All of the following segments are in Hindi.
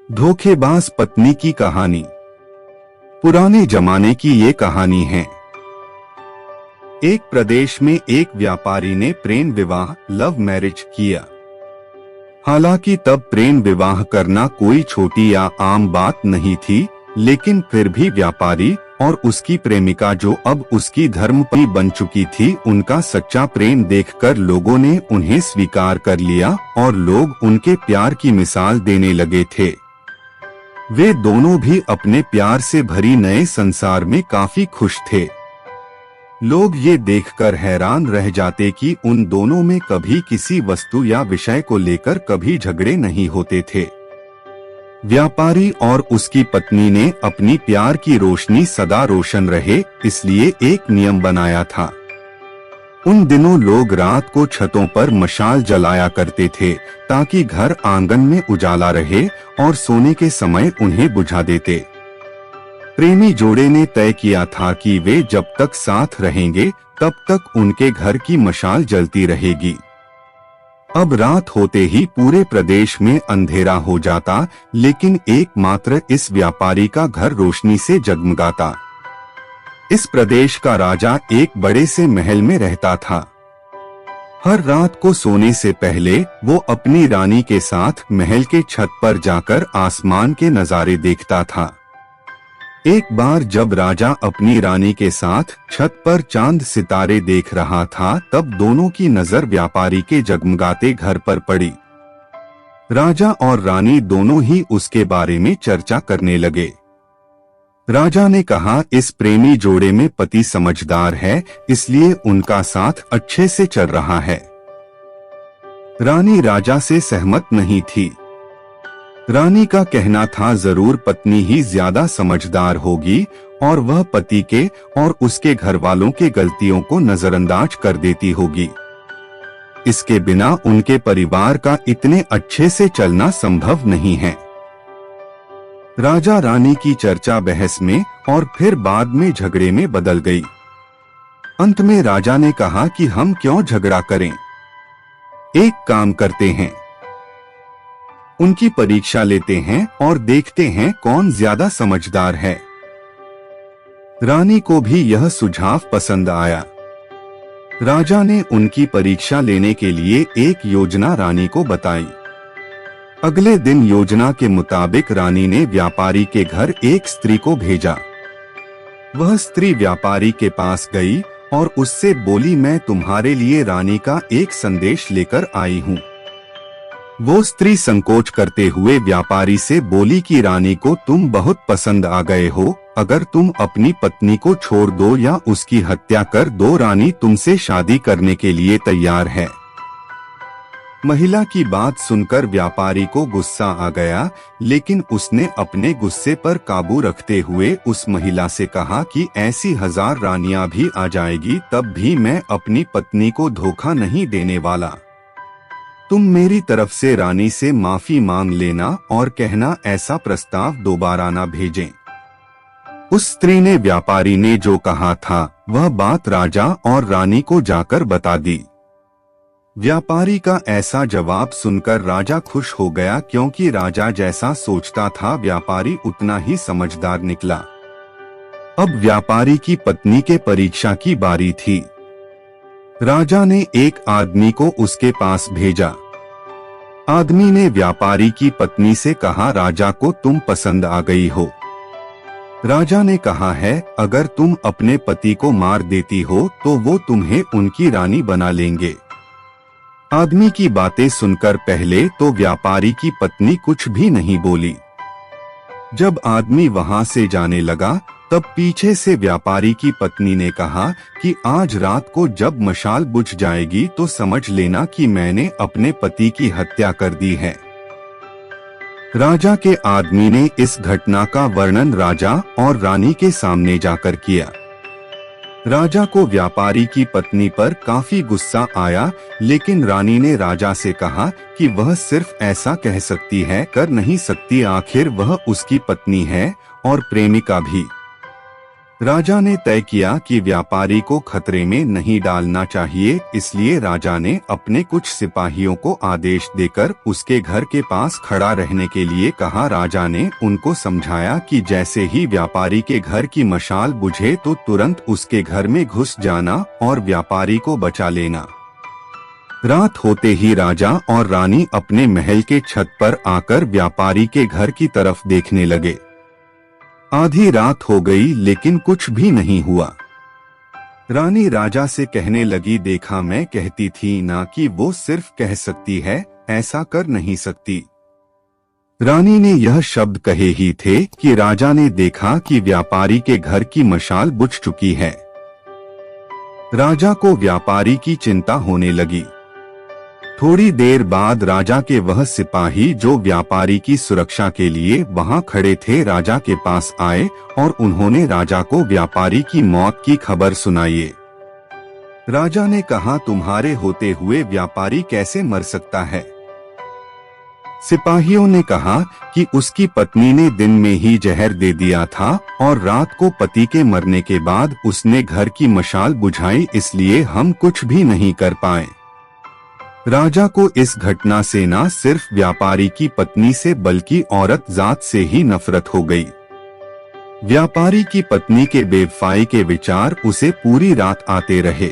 धोखेबाज पत्नी की कहानी। पुराने जमाने की ये कहानी है। एक प्रदेश में एक व्यापारी ने प्रेम विवाह लव मैरिज किया। हालांकि तब प्रेम विवाह करना कोई छोटी या आम बात नहीं थी, लेकिन फिर भी व्यापारी और उसकी प्रेमिका, जो अब उसकी धर्मपत्नी बन चुकी थी, उनका सच्चा प्रेम देखकर लोगों ने उन्हें स्वीकार कर लिया और लोग उनके प्यार की मिसाल देने लगे थे। वे दोनों भी अपने प्यार से भरी नए संसार में काफी खुश थे। लोग ये देखकर हैरान रह जाते कि उन दोनों में कभी किसी वस्तु या विषय को लेकर कभी झगड़े नहीं होते थे। व्यापारी और उसकी पत्नी ने अपनी प्यार की रोशनी सदा रोशन रहे, इसलिए एक नियम बनाया था। उन दिनों लोग रात को छतों पर मशाल जलाया करते थे ताकि घर आंगन में उजाला रहे और सोने के समय उन्हें बुझा देते। प्रेमी जोड़े ने तय किया था कि वे जब तक साथ रहेंगे तब तक उनके घर की मशाल जलती रहेगी। अब रात होते ही पूरे प्रदेश में अंधेरा हो जाता, लेकिन एकमात्र इस व्यापारी का घर रोशनी से जगमगाता। इस प्रदेश का राजा एक बड़े से महल में रहता था। हर रात को सोने से पहले वो अपनी रानी के साथ महल के छत पर जाकर आसमान के नजारे देखता था। एक बार जब राजा अपनी रानी के साथ छत पर चांद सितारे देख रहा था, तब दोनों की नजर व्यापारी के जगमगाते घर पर पड़ी। राजा और रानी दोनों ही उसके बारे में चर्चा करने लगे। राजा ने कहा, इस प्रेमी जोड़े में पति समझदार है, इसलिए उनका साथ अच्छे से चल रहा है। रानी राजा से सहमत नहीं थी। रानी का कहना था, जरूर पत्नी ही ज्यादा समझदार होगी और वह पति के और उसके घर वालों के गलतियों को नजरअंदाज कर देती होगी। इसके बिना उनके परिवार का इतने अच्छे से चलना संभव नहीं है। राजा रानी की चर्चा बहस में और फिर बाद में झगड़े में बदल गई। अंत में राजा ने कहा कि हम क्यों झगड़ा करें, एक काम करते हैं, उनकी परीक्षा लेते हैं और देखते हैं कौन ज्यादा समझदार है। रानी को भी यह सुझाव पसंद आया। राजा ने उनकी परीक्षा लेने के लिए एक योजना रानी को बताई। अगले दिन योजना के मुताबिक रानी ने व्यापारी के घर एक स्त्री को भेजा। वह स्त्री व्यापारी के पास गई और उससे बोली, मैं तुम्हारे लिए रानी का एक संदेश लेकर आई हूँ। वो स्त्री संकोच करते हुए व्यापारी से बोली कि रानी को तुम बहुत पसंद आ गए हो, अगर तुम अपनी पत्नी को छोड़ दो या उसकी हत्या कर दो, रानी तुमसे शादी करने के लिए तैयार है। महिला की बात सुनकर व्यापारी को गुस्सा आ गया, लेकिन उसने अपने गुस्से पर काबू रखते हुए उस महिला से कहा कि ऐसी 1000 रानियां भी आ जाएगी तब भी मैं अपनी पत्नी को धोखा नहीं देने वाला। तुम मेरी तरफ से रानी से माफी मांग लेना और कहना ऐसा प्रस्ताव दोबारा ना भेजें। उस स्त्री ने व्यापारी ने जो कहा था वह बात राजा और रानी को जाकर बता दी। व्यापारी का ऐसा जवाब सुनकर राजा खुश हो गया, क्योंकि राजा जैसा सोचता था व्यापारी उतना ही समझदार निकला। अब व्यापारी की पत्नी के परीक्षा की बारी थी। राजा ने एक आदमी को उसके पास भेजा। आदमी ने व्यापारी की पत्नी से कहा, राजा को तुम पसंद आ गई हो। राजा ने कहा है, अगर तुम अपने पति को मार देती हो तो वो तुम्हें उनकी रानी बना लेंगे। आदमी की बातें सुनकर पहले तो व्यापारी की पत्नी कुछ भी नहीं बोली। जब आदमी वहां से जाने लगा तब पीछे से व्यापारी की पत्नी ने कहा कि आज रात को जब मशाल बुझ जाएगी तो समझ लेना कि मैंने अपने पति की हत्या कर दी है। राजा के आदमी ने इस घटना का वर्णन राजा और रानी के सामने जाकर किया। राजा को व्यापारी की पत्नी पर काफी गुस्सा आया, लेकिन रानी ने राजा से कहा कि वह सिर्फ ऐसा कह सकती है, कर नहीं सकती, आखिर वह उसकी पत्नी है और प्रेमिका भी। राजा ने तय किया कि व्यापारी को खतरे में नहीं डालना चाहिए, इसलिए राजा ने अपने कुछ सिपाहियों को आदेश देकर उसके घर के पास खड़ा रहने के लिए कहा। राजा ने उनको समझाया कि जैसे ही व्यापारी के घर की मशाल बुझे तो तुरंत उसके घर में घुस जाना और व्यापारी को बचा लेना। रात होते ही राजा और रानी अपने महल के छत पर आकर व्यापारी के घर की तरफ देखने लगे। आधी रात हो गई लेकिन कुछ भी नहीं हुआ। रानी राजा से कहने लगी, देखा मैं कहती थी ना कि वो सिर्फ कह सकती है, ऐसा कर नहीं सकती। रानी ने यह शब्द कहे ही थे कि राजा ने देखा कि व्यापारी के घर की मशाल बुझ चुकी है। राजा को व्यापारी की चिंता होने लगी। थोड़ी देर बाद राजा के वह सिपाही जो व्यापारी की सुरक्षा के लिए वहां खड़े थे राजा के पास आए और उन्होंने राजा को व्यापारी की मौत की खबर सुनाई। राजा ने कहा, तुम्हारे होते हुए व्यापारी कैसे मर सकता है? सिपाहियों ने कहा कि उसकी पत्नी ने दिन में ही जहर दे दिया था और रात को पति के मरने के बाद उसने घर की मशाल बुझाई, इसलिए हम कुछ भी नहीं कर पाए। राजा को इस घटना से न सिर्फ व्यापारी की पत्नी से बल्कि औरत जात से ही नफरत हो गई। व्यापारी की पत्नी के बेवफाई के विचार उसे पूरी रात आते रहे।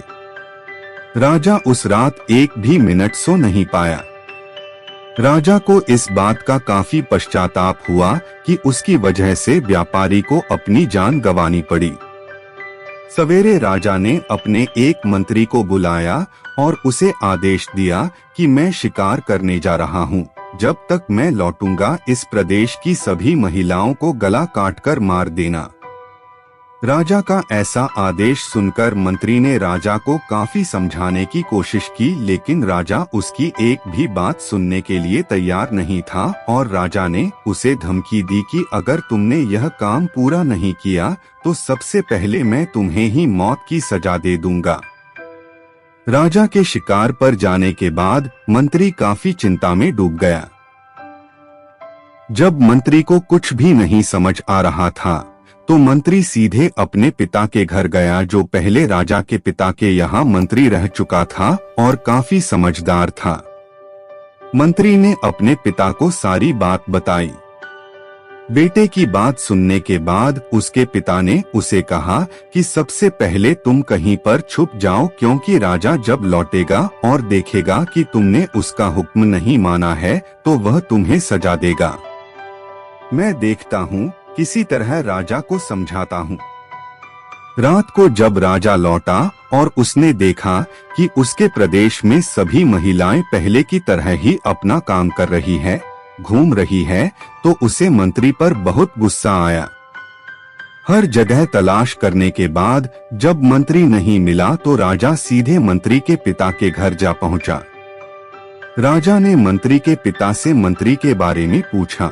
राजा उस रात एक भी मिनट सो नहीं पाया। राजा को इस बात का काफी पश्चाताप हुआ कि उसकी वजह से व्यापारी को अपनी जान गंवानी पड़ी। सवेरे राजा ने अपने एक मंत्री को बुलाया और उसे आदेश दिया कि मैं शिकार करने जा रहा हूँ। जब तक मैं लौटूंगा इस प्रदेश की सभी महिलाओं को गला काटकर मार देना। राजा का ऐसा आदेश सुनकर मंत्री ने राजा को काफी समझाने की कोशिश की, लेकिन राजा उसकी एक भी बात सुनने के लिए तैयार नहीं था और राजा ने उसे धमकी दी कि अगर तुमने यह काम पूरा नहीं किया तो सबसे पहले मैं तुम्हें ही मौत की सजा दे दूंगा। राजा के शिकार पर जाने के बाद मंत्री काफी चिंता में डूब गया। जब मंत्री को कुछ भी नहीं समझ आ रहा था तो मंत्री सीधे अपने पिता के घर गया, जो पहले राजा के पिता के यहाँ मंत्री रह चुका था और काफी समझदार था। मंत्री ने अपने पिता को सारी बात बताई। बेटे की बात सुनने के बाद उसके पिता ने उसे कहा कि सबसे पहले तुम कहीं पर छुप जाओ, क्योंकि राजा जब लौटेगा और देखेगा कि तुमने उसका हुक्म नहीं माना है तो वह तुम्हें सजा देगा। मैं देखता हूँ, किसी तरह राजा को समझाता हूँ। रात को जब राजा लौटा और उसने देखा कि उसके प्रदेश में सभी महिलाएं पहले की तरह ही अपना काम कर रही है, घूम रही है, तो उसे मंत्री पर बहुत गुस्सा आया। हर जगह तलाश करने के बाद जब मंत्री नहीं मिला तो राजा सीधे मंत्री के पिता के घर जा पहुंचा। राजा ने मंत्री के पिता से मंत्री के बारे में पूछा।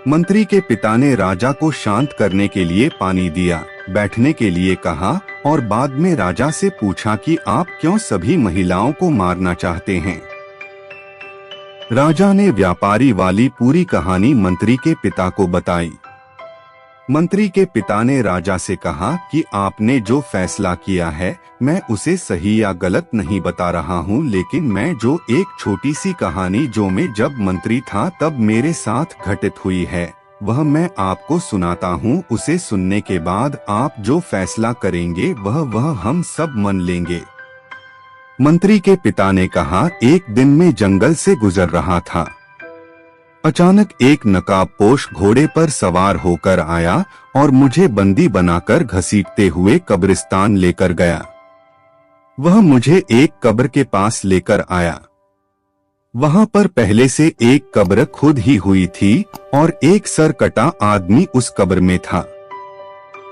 मंत्री के पिता ने राजा को शांत करने के लिए पानी दिया, बैठने के लिए कहा और बाद में राजा से पूछा कि आप क्यों सभी महिलाओं को मारना चाहते हैं। राजा ने व्यापारी वाली पूरी कहानी मंत्री के पिता को बताई। मंत्री के पिता ने राजा से कहा कि आपने जो फैसला किया है मैं उसे सही या गलत नहीं बता रहा हूँ, लेकिन मैं जो एक छोटी सी कहानी जो मैं जब मंत्री था तब मेरे साथ घटित हुई है वह मैं आपको सुनाता हूँ। उसे सुनने के बाद आप जो फैसला करेंगे वह हम सब मान लेंगे। मंत्री के पिता ने कहा, एक दिन में जंगल से गुजर रहा था। अचानक एक नकाबपोश घोड़े पर सवार होकर आया और मुझे बंदी बनाकर घसीटते हुए कब्रिस्तान लेकर गया। वह मुझे एक कब्र के पास लेकर आया। वहां पर पहले से एक कब्र खुद ही हुई थी और एक सर कटा आदमी उस कब्र में था।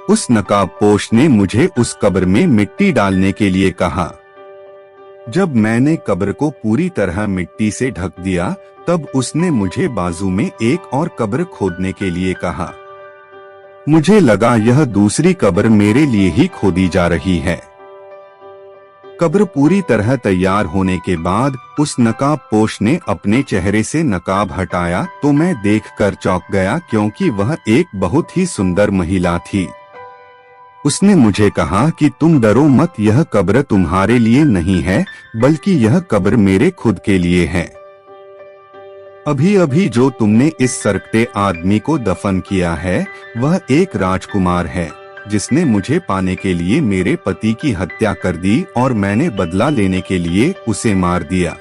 उस नकाबपोश ने मुझे उस कब्र में मिट्टी डालने के लिए कहा। जब मैंने कब्र को पूरी तरह मिट्टी से ढक दिया तब उसने मुझे बाजू में एक और कब्र खोदने के लिए कहा। मुझे लगा यह दूसरी कब्र मेरे लिए ही खोदी जा रही है। कब्र पूरी तरह तैयार होने के बाद उस नकाबपोश ने अपने चेहरे से नकाब हटाया तो मैं देखकर चौंक गया, क्योंकि वह एक बहुत ही सुंदर महिला थी। उसने मुझे कहा कि तुम डरो मत, यह कब्र तुम्हारे लिए नहीं है, बल्कि यह कब्र मेरे खुद के लिए है। अभी अभी जो तुमने इस सरकते आदमी को दफन किया है, वह एक राजकुमार है जिसने मुझे पाने के लिए मेरे पति की हत्या कर दी और मैंने बदला लेने के लिए उसे मार दिया।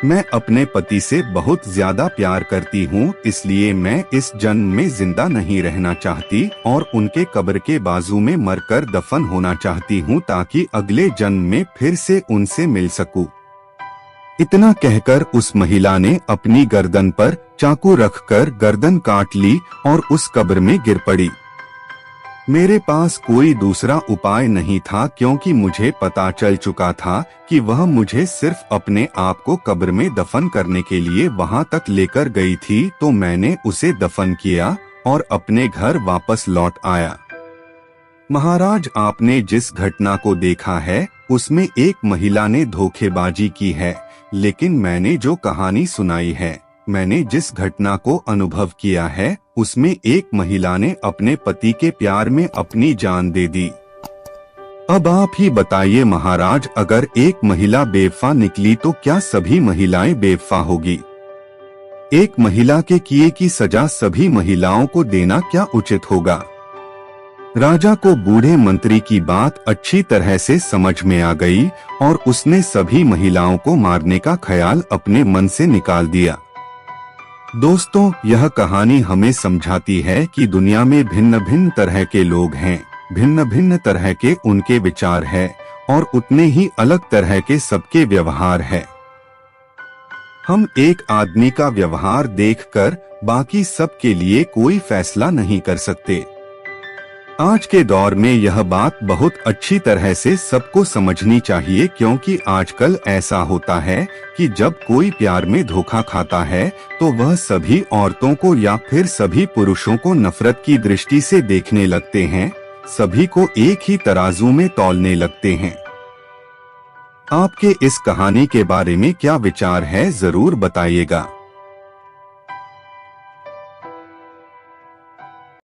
मैं अपने पति से बहुत ज्यादा प्यार करती हूँ, इसलिए मैं इस जन्म में जिंदा नहीं रहना चाहती और उनके कब्र के बाजू में मरकर दफन होना चाहती हूँ ताकि अगले जन्म में फिर से उनसे मिल सकूं। इतना कहकर उस महिला ने अपनी गर्दन पर चाकू रखकर गर्दन काट ली और उस कब्र में गिर पड़ी। मेरे पास कोई दूसरा उपाय नहीं था क्योंकि मुझे पता चल चुका था कि वह मुझे सिर्फ अपने आप को कब्र में दफन करने के लिए वहां तक लेकर गई थी, तो मैंने उसे दफन किया और अपने घर वापस लौट आया। महाराज, आपने जिस घटना को देखा है उसमें एक महिला ने धोखेबाजी की है, लेकिन मैंने जो कहानी सुनाई है, मैंने जिस घटना को अनुभव किया है, उसमें एक महिला ने अपने पति के प्यार में अपनी जान दे दी। अब आप ही बताइए महाराज, अगर एक महिला बेवफा निकली तो क्या सभी महिलाएं बेवफा होगी? एक महिला के किए की सजा सभी महिलाओं को देना क्या उचित होगा? राजा को बूढ़े मंत्री की बात अच्छी तरह से समझ में आ गई और उसने सभी महिलाओं को मारने का ख्याल अपने मन से निकाल दिया। दोस्तों, यह कहानी हमें समझाती है कि दुनिया में भिन्न भिन्न तरह के लोग हैं, भिन्न भिन्न तरह के उनके विचार है और उतने ही अलग तरह के सबके व्यवहार है। हम एक आदमी का व्यवहार देखकर बाकी सब के लिए कोई फैसला नहीं कर सकते। आज के दौर में यह बात बहुत अच्छी तरह से सबको समझनी चाहिए, क्योंकि आजकल ऐसा होता है कि जब कोई प्यार में धोखा खाता है तो वह सभी औरतों को या फिर सभी पुरुषों को नफरत की दृष्टि से देखने लगते हैं, सभी को एक ही तराजू में तौलने लगते हैं। आपके इस कहानी के बारे में क्या विचार है, जरूर बताइएगा।